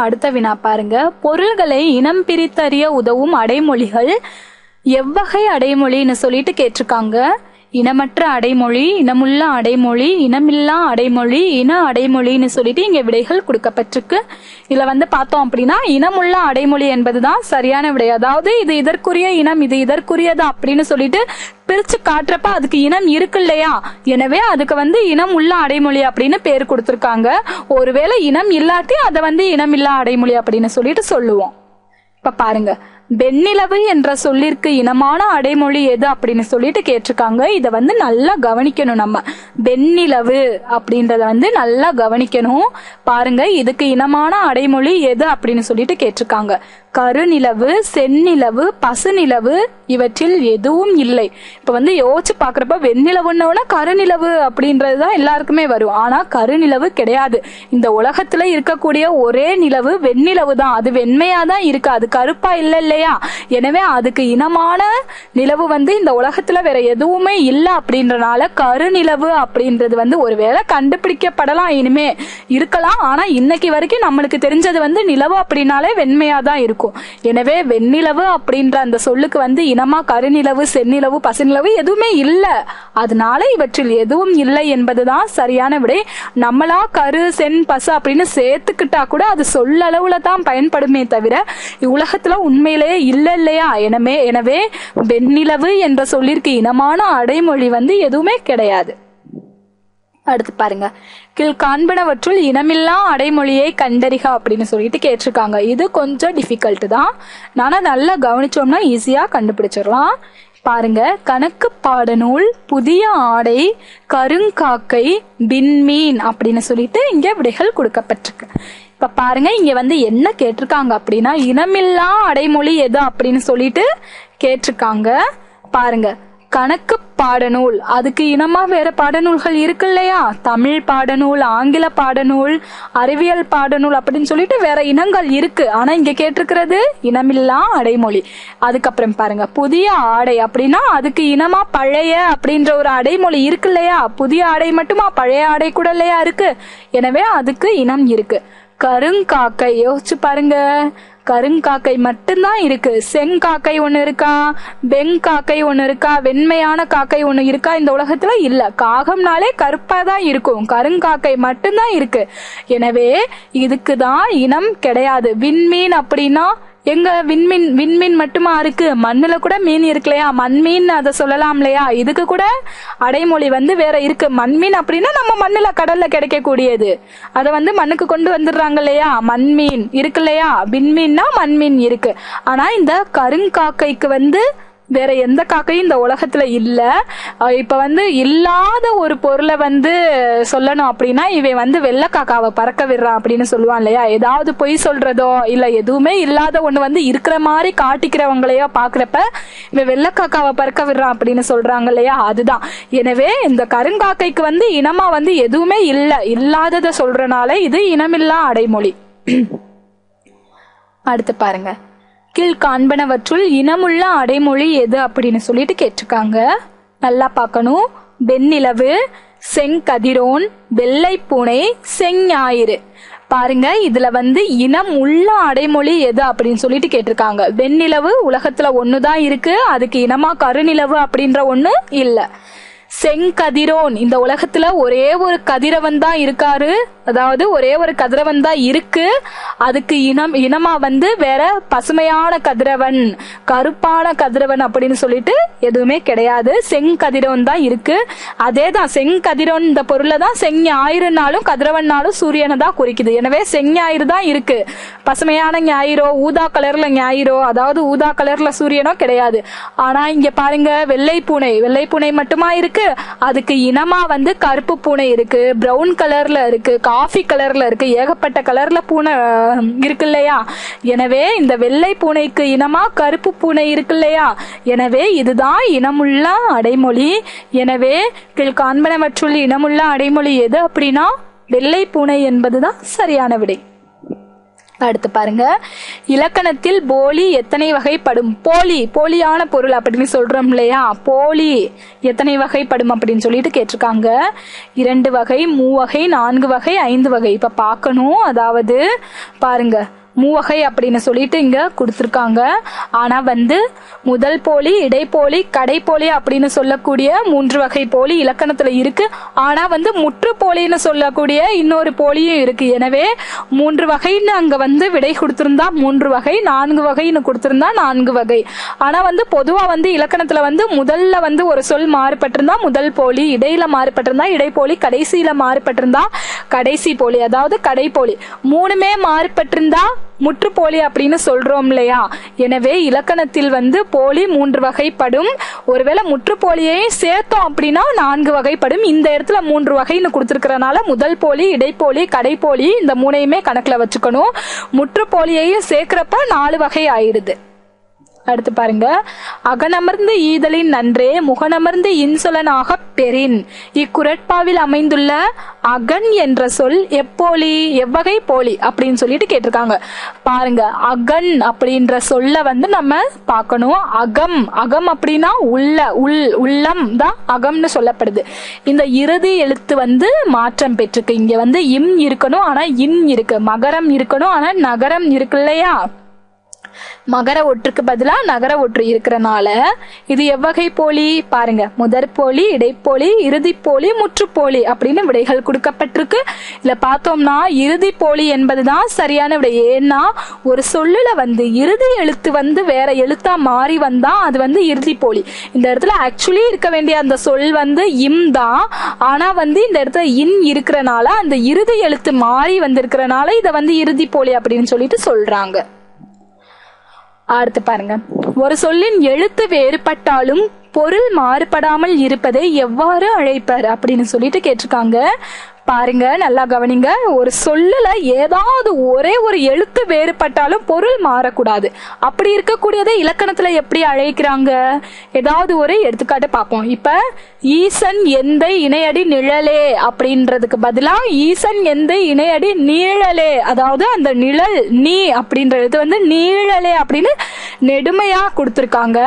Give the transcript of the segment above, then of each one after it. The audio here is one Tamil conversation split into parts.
அடுத்த வினா பாருங்க. பொருள்களை இனம் பிரித்தறிய உதவும் அடைமொழிகள் எவ்வகை அடைமொழின்னு சொல்லிட்டு கேட்டிருக்காங்க. இனமற்ற அடைமொழி, இனமுள்ள அடைமொழி, இனமில்லா அடைமொழி, இன அடைமொழின்னு சொல்லிட்டு இங்க விடைகள் கொடுக்கப்பட்டிருக்கு. இதுல பார்த்தோம் அப்படின்னா இனமுள்ள அடைமொழி என்பதுதான் சரியான விடை. அதாவது இது இதற்குரிய இனம், இது இதற்குரியதா அப்படின்னு சொல்லிட்டு பிரிச்சு காட்டுறப்ப அதுக்கு இனம் இருக்கு இல்லையா, எனவே அதுக்கு இனம் உள்ள அடைமொழி அப்படின்னு பேர் கொடுத்திருக்காங்க. ஒருவேளை இனம் இல்லாட்டி அதை இனமில்லா அடைமொழி அப்படின்னு சொல்லிட்டு சொல்லுவோம். இப்ப பாருங்க, வெண்ணிலவு என்ற சொல்லிற்கு இனமான அடைமொழி எது அப்படின்னு சொல்லிட்டு கேட்டிருக்காங்க. இத நல்லா கவனிக்கணும். நம்ம வெண்ணிலவு அப்படின்றத நல்லா கவனிக்கணும். பாருங்க, இதுக்கு இனமான அடைமொழி எது அப்படின்னு சொல்லிட்டு கேட்டிருக்காங்க. கருநிலவு, செந்நிலவு, பசுநிலவு இவற்றில் எதுவும் இல்லை. இப்ப யோசிச்சு பாக்குறப்ப வெண்ணிலவுன்னா கருநிலவு அப்படின்றதுதான் எல்லாருக்குமே வரும். ஆனா கருநிலவு கிடையாது. இந்த உலகத்துல இருக்கக்கூடிய ஒரே நிலவு வெண்ணிலவு தான். அது வெண்மையாதான் இருக்கு, அது கருப்பா இல்ல இல்லையா. எனவே அதுக்கு இனமான நிலவு இந்த உலகத்துல வேற எதுவுமே இல்ல. அப்படின்றனால கருநிலவு அப்படின்றது ஒருவேளை கண்டுபிடிக்கப்படலாம், இனிமே இருக்கலாம். ஆனா இன்னைக்கு வரைக்கும் நம்மளுக்கு தெரிஞ்சது நிலவு அப்படின்னாலே வெண்மையாதான் இருக்கும். எனவே வெண்ணிலவு அப்படின்ற அந்த சொல்லுக்கு இனமா கருநிலவு, செந்நிலவு, பசுநிலவு எதுவுமே இல்ல. அதனால இவற்றில் எதுவும் இல்லை என்பதுதான் சரியான விடை. நம்மளா கரு, சென், பசு அப்படின்னு சேர்த்துக்கிட்டா கூட அது சொல்லளவுல தான் பயன்படுமே தவிர உலகத்துல உண்மையிலேயே இல்ல இல்லையா. எனவே வெண்ணிலவு என்ற சொல்லிற்கு இனமான அடைமொழி எதுவுமே கிடையாது. அடுத்து பாருங்க, கீழ் காண்பனவற்றுள் இனமில்லா அடைமொழியை கண்டறிக அப்படின்னு சொல்லிட்டு கேட்டிருக்காங்க. இது கொஞ்சம் டிஃபிகல்ட் தான். நானா நல்லா கவனிச்சோம்னா ஈஸியா கண்டுபிடிச்சிடலாம். பாருங்க, கணக்கு பாடநூல், புதிய ஆடை, கருங்காக்கை, விண்மீன் அப்படின்னு சொல்லிட்டு இங்க விடைகள் கொடுக்கப்பட்டிருக்கு. இப்ப பாருங்க, இங்க என்ன கேட்டிருக்காங்க அப்படின்னா இனமில்லா அடைமொழி எது அப்படின்னு சொல்லிட்டு கேட்டிருக்காங்க. பாருங்க, கணக்கு பாடநூல், அதுக்கு இனமா வேற பாடநூல்கள் இருக்கு இல்லையா. தமிழ் பாடநூல், ஆங்கில பாடநூல், அறிவியல் பாடநூல் அப்படின்னு சொல்லிட்டு வேற இனங்கள் இருக்கு. ஆனா இங்க கேட்டிருக்கிறது இனமில்லா அடைமொழி. அதுக்கப்புறம் பாருங்க, புதிய ஆடை அப்படின்னா அதுக்கு இனமா பழைய அப்படின்ற ஒரு அடைமொழி இருக்கு இல்லையா. புதிய ஆடை மட்டுமா, பழைய ஆடை கூட இல்லையா இருக்கு. எனவே அதுக்கு இனம் இருக்கு. கருங்காக்கை, யோசிச்சு பாருங்க, கருங்காக்கை மட்டும்தான் இருக்கு. செங்காக்கை ஒண்ணு இருக்கா, வெங்காக்கை ஒண்ணு இருக்கா, வெண்மையான காக்கை ஒண்ணு இருக்கா இந்த உலகத்துல இல்ல. காகம்னாலே கருப்பா தான் இருக்கும், கருங்காக்கை மட்டும்தான் இருக்கு. எனவே இதுக்குதான் இனம் கிடையாது. விண்மீன் அப்படின்னா எங்க விண்மீன் மட்டுமா இருக்கு, மண்ணுல கூட மீன் இருக்கு இல்லையா, மண்மீன் அதை சொல்லலாம் இல்லையா. இதுக்கு கூட அடைமொழி வேற இருக்கு. மண்மீன் அப்படின்னா நம்ம மண்ணுல கடல்ல கிடைக்கக்கூடியது, அதை மண்ணுக்கு கொண்டு வந்துடுறாங்க இல்லையா, மண்மீன் இருக்கு இல்லையா. விண்மீன்னா மண்மீன் இருக்கு. ஆனா இந்த கருங்காக்கைக்கு வேற எந்த காக்கையும் இந்த உலகத்துல இல்ல. இப்ப இல்லாத ஒரு பொருளை சொல்லணும் அப்படின்னா இவன் வெள்ளைக்காக்காவை பறக்க விடுறான் அப்படின்னு சொல்லுவான் இல்லையா. ஏதாவது பொய் சொல்றதோ இல்ல எதுவுமே இல்லாத ஒண்ணு இருக்கிற மாதிரி காட்டிக்கிறவங்களையோ பாக்குறப்ப இவன் வெள்ளைக்காக்காவை பறக்க விடுறான் அப்படின்னு சொல்றாங்க இல்லையா, அதுதான். எனவே இந்த கருங்காக்கைக்கு இனமா எதுவுமே இல்ல, இல்லாததை சொல்றனால இது இனமில்லா அடைமொழி. அடுத்து பாருங்க, கீழ் காண்பனவற்றுள் இனமுள்ள அடைமொழி எது அப்படின்னு சொல்லிட்டு கேட்டிருக்காங்க. நல்லா பார்க்கணும். வெண்ணிலவு, செங்கதிரோன், வெள்ளை பூனை, செஞ்ஞாயிறு. பாருங்க, இதுல இனம் உள்ள அடைமொழி எது அப்படின்னு சொல்லிட்டு கேட்டிருக்காங்க. வெண்ணிலவு உலகத்துல ஒண்ணுதான் இருக்கு, அதுக்கு இனமா கருநிலவு அப்படின்ற ஒண்ணு இல்ல. செங்கதிரோன், இந்த உலகத்துல ஒரே ஒரு கதிரவன் தான் இருக்காரு, அதாவது ஒரே ஒரு கதிரவன் தான் இருக்கு. அதுக்கு இனமா வேற பசுமையான கதிரவன், கருப்பான கதிரவன் அப்படின்னு சொல்லிட்டு எதுவுமே கிடையாது. செங்கதிரோன் தான் இருக்கு. அதேதான் செங்கதிரோன் இந்த பொருளை தான் செஞ்ஞாயிறுனாலும் கதிரவன்னாலும் சூரியனை தான் குறிக்குது. எனவே செஞ்ஞாயிறு தான் இருக்கு. பசுமையான ஞாயிறோ ஊதா கலர்ல ஞாயிறோ, அதாவது ஊதா கலர்ல சூரியனோ கிடையாது. ஆனா இங்க பாருங்க, வெள்ளை பூனை மட்டுமா இருக்கு. அதுக்கு இனமா கருப்பு பூனை இருக்கு, பிரவுன் கலர்ல இருக்கு, காஃபி கலர்ல இருக்கு, ஏகப்பட்ட கலர்ல பூனை இருக்கு இல்லையா. எனவே இந்த வெள்ளை பூனைக்கு இனமா கருப்பு பூனை இருக்கு இல்லையா. எனவே இதுதான் இனமுள்ள அடைமொழி. எனவே கீழ் காண்பனவற்றுள் இனமுள்ள அடைமொழி எது அப்படின்னா வெள்ளை பூனை என்பதுதான் சரியான விடை. அடுத்து பாருங்க, இலக்கணத்தில் போலி எத்தனை வகைப்படும்? போலியான பொருள் அப்படின்னு சொல்றோம் இல்லையா, போலி எத்தனை வகைப்படும் அப்படின்னு சொல்லிட்டு கேட்டிருக்காங்க. 2 வகை, 3 வகை, 4 வகை, 5 வகை. இப்ப பார்க்கணும். அதாவது பாருங்க, 3 வகை அப்படின்னு சொல்லிட்டு இங்க கொடுத்திருக்காங்க. ஆனா முதல் போலி, இடைப்போலி, கடைப்போலி அப்படின்னு சொல்லக்கூடிய 3 வகை போலி இலக்கணத்துல இருக்கு. ஆனா முற்றுப்போலின்னு சொல்லக்கூடிய இன்னொரு போலியும் இருக்கு. எனவே 3 வகைன்னு அங்க விடை கொடுத்திருந்தா 3 வகை, 4 வகைன்னு கொடுத்திருந்தா 4 வகை. ஆனா பொதுவா இலக்கணத்துல முதல்ல ஒரு சொல் மாறுபட்டிருந்தா முதல் போலி, இடையில மாறுபட்டிருந்தா இடைப்போலி, கடைசியில மாறுபட்டிருந்தா கடைசி போலி, அதாவது கடைப்போலி. 3மே மாறுபட்டிருந்தா முற்றுப்போலி அப்படின்னு சொல்றோம் இல்லையா. எனவே இலக்கணத்தில் போலி 3 வகைப்படும். ஒருவேளை முற்றுப்போலியையும் சேர்த்தோம் அப்படின்னா 4 வகைப்படும். இந்த இடத்துல 3 வகைன்னு கொடுத்திருக்கிறனால முதல் போலி, இடைப்போலி, கடைப்போலி இந்த 3யுமே கணக்குல வச்சுக்கணும். முற்றுப்போலியையும் சேர்க்கிறப்ப 4 வகை ஆயிடுது. அடுத்து பாருங்க, அகனமர்ந்து ஈதலின் நன்றே முகனமர்ந்து இன்சொலனாக பெறின். இக்குறட்பாவில் அமைந்துள்ள அகன் என்ற சொல் எப்போலி, எவ்வகை போலி அப்படின்னு சொல்லிட்டு கேட்டிருக்காங்க. பாருங்க, அகன் அப்படின்ற சொல்ல நம்ம பார்க்கணும். அகம் அப்படின்னா உள்ளம் தான் அகம்னு சொல்லப்படுது. இந்த இறுதி எழுத்து மாற்றம் பெற்றிருக்கு. இங்க இம் இருக்கணும், ஆனா இன் இருக்கு. மகரம் இருக்கணும், ஆனா நகரம் இருக்கு இல்லையா. மகர ஒற்றுக்கு பதிலா நகர ஒற்று இருக்கிறனால இது எவ்வகை போலி? பாருங்க, முதற் போலி, இடைப்போலி, இறுதி போலி, முற்றுப்போலி அப்படின்னு விடைகள் கொடுக்கப்பட்டிருக்கு. இதுல பார்த்தோம்னா இறுதி போலி என்பதுதான் சரியான விடை. ஏன்னா ஒரு சொல்லுல இறுதி எழுத்து வேற எழுத்தா மாறி வந்தா அது இறுதி போலி. இந்த இடத்துல ஆக்சுவலி இருக்க வேண்டிய அந்த சொல் இம் தான். ஆனா இந்த இடத்துல இன் இருக்கிறனால அந்த இறுதி எழுத்து மாறி வந்திருக்கிறனால இத இறுதி போலி அப்படின்னு சொல்லிட்டு சொல்றாங்க. அடுத்து பாருங்க, ஒரு சொல்லின் எழுத்து வேறுபட்டாலும் பொருள் மாறுபடாமல் இருப்பதை எவ்வாறு அழைப்பர் அப்படின்னு சொல்லிட்டு கேட்டிருக்காங்க. பாருங்க, நல்லா கவனிங்க. ஒரு சொல்லுல ஏதாவது ஒரே ஒரு எழுத்து வேறுபட்டாலும் பொருள் மாறக்கூடாது. அப்படி இருக்கக்கூடியதை இலக்கணத்துல எப்படி அழைக்கிறாங்க? ஏதாவது ஒரு எடுத்துக்காட்டு பார்ப்போம். இப்ப ஈசன் எந்தை இணையடி நிழலே அப்படின்றதுக்கு பதிலா ஈசன் எந்தை இணையடி நீழலே, அதாவது அந்த நிழல் நீ அப்படின்றது நீழலே அப்படின்னு நெடுமையா கொடுத்திருக்காங்க.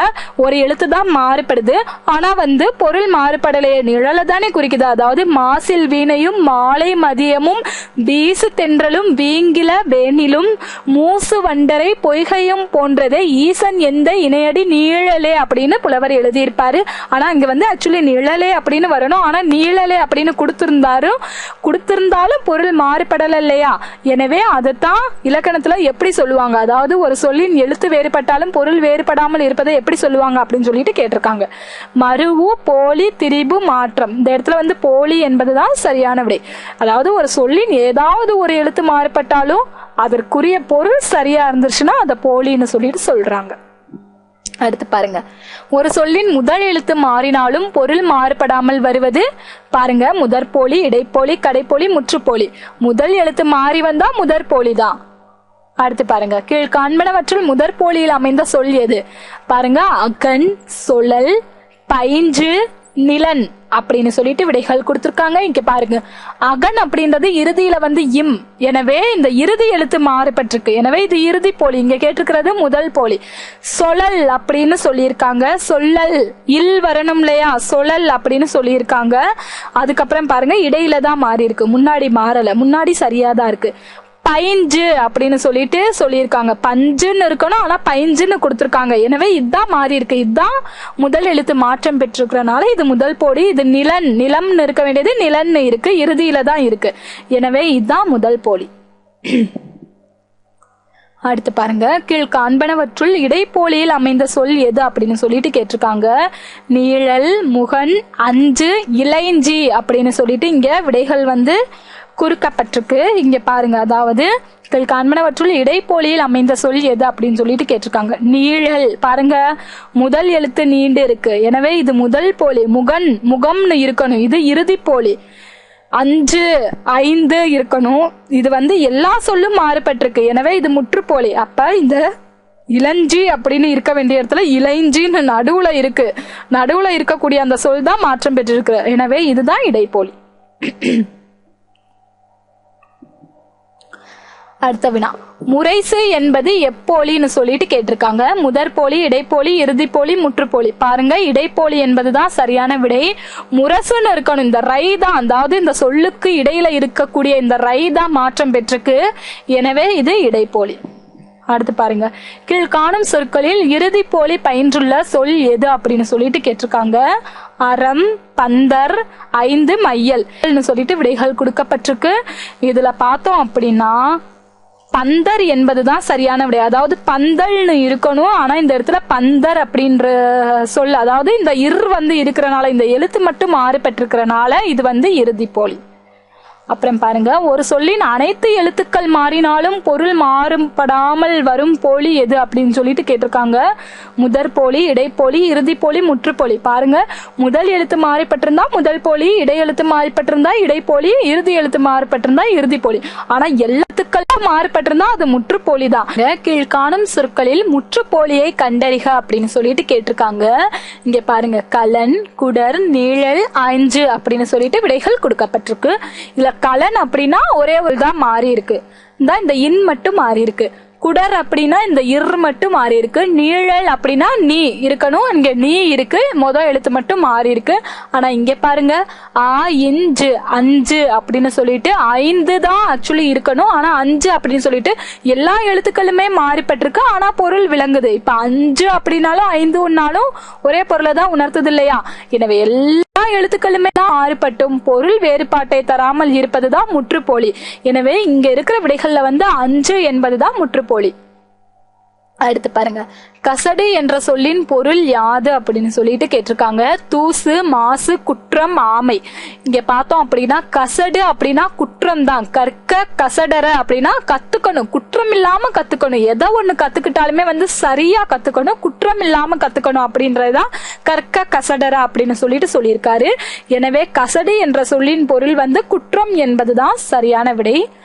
ஒரு எழுத்து தான் மாறுபடுது, ஆனா பொருள் மாறுபடலையே, நிழலை தானே குறிக்குது. அதாவது மாசில் வீணையும் மாலை மதியமும் வீசு தென்றலும் வீங்கில வேணிலும் மூசு வண்டரை பொய்கையும் போன்றதே ஈசன் எந்த இணையடி நீழலே அப்படின்னு புலவர் எழுதியிருப்பாரு. ஆனா இங்க ஆக்சுவலி நிழலே அப்படின்னு வரணும். ஆனா நீழலே அப்படின்னு கொடுத்திருந்தாலும் பொருள் மாறுபடல இல்லையா. எனவே அதைத்தான் இலக்கணத்துல எப்படி சொல்லுவாங்க, அதாவது ஒரு சொல்லின் எழுத்து வேறுபட்டாலும் பொருள் வேறுபடாமல் இருப்பதை எப்படி சொல்லுவாங்க அப்படின்னு சொல்லிட்டு கேட்டிருக்காங்க. மருவு போலி திரிபு மாற்றம். இந்த இடத்துல போலி என்பதுதான் சரியான விடை. அதாவது ஒரு சொல்லின் ஏதாவது ஒரு எழுத்து மாறுபட்டாலும் அதற்குரிய பொருள் சரியா இருந்துச்சுன்னா அத போலின்னு சொல்லிட்டு சொல்றாங்க. அடுத்து பாருங்க, ஒரு சொல்லின் முதல் எழுத்து மாறினாலும் பொருள் மாறுபடாமல் வருவது. பாருங்க, முதற் போலி, இடைப்போலி, கடைப்போலி, முற்றுப்போலி. முதல் எழுத்து மாறி வந்தா முதற் போலி தான். அடுத்து பாருங்க, கீழ் காண்பனவற்றுள் முதற் போலியில் அமைந்த சொல் எது? பாருங்க, அகன், சொலல், பைஞ்சு, நிலன் அப்படின்னு சொல்லிட்டு விடைகள் கொடுத்திருக்காங்க. இங்க பாருங்க, அகன் அப்படின்றது இறுதியில இம். எனவே இந்த இறுதி எழுத்து மாறுபட்டிருக்கு. எனவே இது இறுதி போலி. இங்க கேட்டிருக்கிறது முதல் போலி. சொலல் அப்படின்னு சொல்லியிருக்காங்க. சொல்லல் இல் வரணும் இல்லையா, சொலல் அப்படின்னு சொல்லியிருக்காங்க. அதுக்கப்புறம் பாருங்க, இடையில தான் மாறி இருக்கு, முன்னாடி மாறல, முன்னாடி சரியாதான் இருக்கு. பைஞ்சு அப்படின்னு சொல்லிட்டு சொல்லியிருக்காங்க. பஞ்சுன்னு இருக்கணும், ஆனா பைஞ்சுன்னு கொடுத்திருக்காங்க. எனவே இதுதான் மாறி இருக்கு. இதுதான் முதல் எழுத்து மாற்றம் பெற்றிருக்கிறனால இது முதல் போலி. இது நிலன், நிலம்னு இருக்க வேண்டியது நிலன்னு இருக்கு, இறுதியில தான் இருக்கு. எனவே இதுதான் முதல் போலி. அடுத்து பாருங்க, கீழ் காண்பனவற்றுள் இடைப்போலியில் அமைந்த சொல் எது அப்படின்னு சொல்லிட்டு கேட்டிருக்காங்க. நீழல், முகன், அஞ்சு, இளைஞ்சி அப்படின்னு சொல்லிட்டு இங்க விடைகள் குறுக்கப்பட்டிருக்கு. இங்க பாருங்க, அதாவது காண்பனவற்றுள் இடைப்போலியில் அமைந்த சொல் எது அப்படின்னு சொல்லிட்டு கேட்டிருக்காங்க. நீழல், பாருங்க முதல் எழுத்து நீண்டு இருக்கு. எனவே இது முதல் போலி. முகன், முகம்னு இருக்கணும், இது இறுதி போலி. அஞ்சு, ஐந்து இருக்கணும், இது எல்லா சொல்லும் மாறுபட்டிருக்கு. எனவே இது முற்றுப்போலி. அப்ப இந்த இளஞ்சி அப்படின்னு இருக்க வேண்டிய இடத்துல இளைஞ்சின்னு நடுவுல இருக்கு. நடுவுல இருக்கக்கூடிய அந்த சொல் தான் மாற்றம் பெற்றிருக்கு. எனவே இதுதான் இடைப்போலி. அடுத்த வினா, முறைசு என்பது எப்போலின்னு சொல்லிட்டு கேட்டிருக்காங்க. முதற்போலி, இடைப்போலி, இறுதிப்போலி, முற்றுப்போலி. பாருங்க, இடைப்போலி என்பதுதான் சரியான விடை. முரசுன்னு இருக்கணும். இந்த ரை தான், அதாவது இந்த சொல்லுக்கு இடையில இருக்கக்கூடிய இந்த ரை தான் மாற்றம் பெற்றிருக்கு. எனவே இது இடைப்போலி. அடுத்து பாருங்க, கீழ்காணும் சொற்களில் இறுதிப்போலி பயின்றுள்ள சொல் எது அப்படின்னு சொல்லிட்டு கேட்டிருக்காங்க. அறம், பந்தர், ஐந்து, மையல் சொல்லிட்டு விடைகள் கொடுக்கப்பட்டிருக்கு. இதுல பார்த்தோம் அப்படின்னா பந்தர் என்பதுதான் சரியான விடை. அதாவது பந்தல்னு இருக்கணும், ஆனா இந்த இடத்துல பந்தர் அப்படின்ற சொல், அதாவது இந்த இருக்கிறனால, இந்த எழுத்து மட்டும் மாறுபட்டிருக்கிறனால இது இறுதிப்போலி. அப்புறம் பாருங்க, ஒரு சொல்லின் அனைத்து எழுத்துக்கள் மாறினாலும் பொருள் மாறுபடாமல் வரும் போலி எது அப்படின்னு சொல்லிட்டு கேட்டிருக்காங்க. முதற்போலி, இடைப்போலி, இறுதிப்போலி, முற்றுப்போலி. பாருங்க, முதல் எழுத்து மாறிப்பட்டிருந்தா முதல் போலி, இடை எழுத்து மாறிப்பட்டிருந்தா இடைப்போலி, இறுதி எழுத்து மாறிப்பட்டிருந்தா இறுதிப்போலி. ஆனா எழுத்துக்கள் மாறுபட்டிருந்தா அது முற்றுப்போலி தான். கீழ்காணும் சொற்களில் முற்றுப்போலியை கண்டறிக அப்படின்னு சொல்லிட்டு கேட்டிருக்காங்க. இங்க பாருங்க, கலன், குடர், நீழல், அஞ்சு அப்படின்னு சொல்லிட்டு விடைகள் கொடுக்கப்பட்டிருக்கு. இதுல கலன் அப்படின்னா ஒரே ஒரு தான் மாறி இருக்கு, இந்த இன் மட்டும் மாறி இருக்கு. குடர் அப்படின்னா இந்த மட்டும் மாறி இருக்கு. நீழல் அப்படின்னா நீ இருக்கணும், இங்க நீ இருக்கு, முதல் எழுத்து மட்டும் மாறி இருக்கு. ஆனா இங்க பாருங்க, இஞ்சு, அஞ்சு அப்படின்னு சொல்லிட்டு ஐந்து தான் ஆக்சுவலி இருக்கணும், ஆனா அஞ்சு அப்படின்னு சொல்லிட்டு எல்லா எழுத்துக்களுமே மாறிப்பட்டிருக்கு, ஆனா பொருள் விளங்குது. இப்ப அஞ்சு அப்படின்னாலும் ஐந்து ஒன்னாலும் ஒரே பொருளை தான் உணர்த்துது இல்லையா? எனவே எல்லா எழுத்துக்களுமே தான் மாறுபட்டும் பொருள் வேறுபாட்டை தராமல் இருப்பதுதான் முற்றுப்போலி. எனவே இங்க இருக்கிற விடைகள்ல அஞ்சு என்பதுதான் முற்றுப்போலி. அடுத்து பாருங்க, கசடு என்ற சொல்லின் பொருள் யாது அப்படின்னு சொல்லிட்டு கேட்டிருக்காங்க. தூசு, மாசு, குற்றம், ஆமை. இங்க பார்த்தோம் அப்படின்னா கசடு அப்படின்னா குற்றம் தான். கற்க கசடற அப்படின்னா கத்துக்கணும், குற்றம் இல்லாம கத்துக்கணும். எதை ஒண்ணு கத்துக்கிட்டாலுமே சரியா கத்துக்கணும், குற்றம் இல்லாம கத்துக்கணும் அப்படின்றதுதான் கற்க கசடற அப்படின்னு சொல்லிட்டு சொல்லியிருக்காரு. எனவே கசடு என்ற சொல்லின் பொருள் குற்றம் என்பதுதான் சரியான விடை.